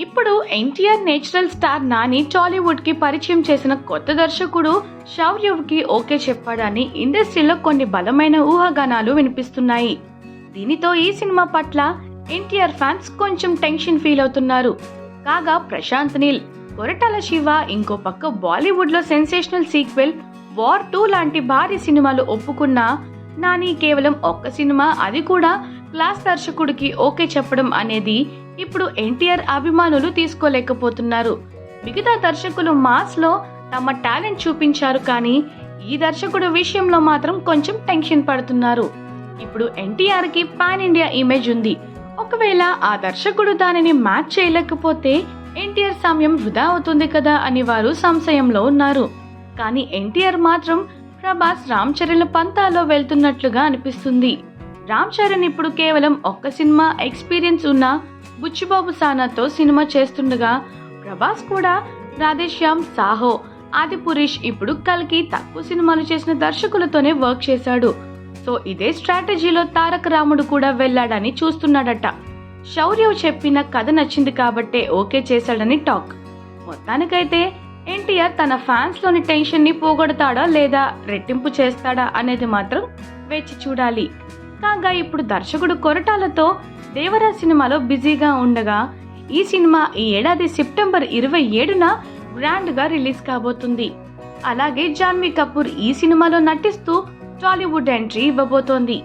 ఇప్పుడు NTR natural star Nani Tollywood కి పరిచయం చేసిన కొత్త దర్శకుడు శౌర్యకి ఓకే చెప్పాడని ఇండస్ట్రీలో కొన్ని బలమైన ఊహాగానాలు వినిపిస్తున్నాయి. దీనితో ఈ సినిమా పట్ల ఎన్టీఆర్ ఫ్యాన్స్ కొంచెం టెన్షన్ ఫీల్ అవుతున్నారు. కాగా ప్రశాంత్ నీల్, కొరటాల శివ, ఇంకో పక్క బాలీవుడ్ లో సెన్సేషనల్ సీక్వెల్ వార్ 2 లాంటి భారీ సినిమాలు ఒప్పుకున్నా నాని కేవలం ఒక్క సినిమా, అది కూడా క్లాస్ దర్శకుడికి ఓకే చెప్పడం అనేది ఇప్పుడు ఎన్టీఆర్ అభిమానులు తీసుకోలేకపోతున్నారు. మిగతా దర్శకులు మాస్ లో తమ టాలెంట్ చూపించారు, కానీ ఈ దర్శకుడు విషయంలో మాత్రం కొంచెం టెన్షన్ పడుతున్నారు. ఇప్పుడు ఎన్టీఆర్ కి పాన్ ఇండియా ఇమేజ్ ఉంది. ఒకవేళ ఆ దర్శకుడు దానిని మ్యాచ్ చేయలేకపోతే ఎన్టీఆర్ సమయం వృధా అవుతుంది కదా అని వారు సంశయంలో ఉన్నారు. కానీ ఎన్టీఆర్ మాత్రం ప్రభాస్, రామ్ చరణ్ పంతాలో వెళ్తున్నట్లుగా అనిపిస్తుంది. రామ్ చరణ్ ఇప్పుడు కేవలం ఒక్క సినిమా ఎక్స్పీరియన్స్ ఉన్న బుచ్చిబాబు సానాతో సినిమా చేస్తుండగా, ప్రభాస్ కూడా రాధేశ్యామ్, సాహో, ఆదిపురుష్, ఇప్పుడు కల్కి తక్కువ సినిమాలు చేసిన దర్శకులతోనే వర్క్ చేశాడు. సో ఇదే స్ట్రాటజీలో తారక రాముడు కూడా వెళ్ళాడని చూస్తున్నాడట. శౌర్య చెప్పిన కథ నచ్చింది కాబట్టే ఓకే చేశాడని టాక్. మొత్తానికైతే ఎన్టీఆర్ తన ఫ్యాన్స్ లోని టెన్షన్ ని పోగొడతాడా లేదా రెట్టింపు చేస్తాడా అనేది మాత్రం వేచి చూడాలి. కాగా ఇప్పుడు దర్శకుడు కొరటాలతో దేవరా సినిమాలో బిజీగా ఉండగా, ఈ సినిమా ఈ ఏడాది సెప్టెంబర్ 27న గ్రాండ్ గా రిలీజ్ కాబోతుంది. అలాగే జాన్వీ కపూర్ ఈ సినిమాలో నటిస్తూ టాలీవుడ్ ఎంట్రీ ఇవ్వబోతోంది.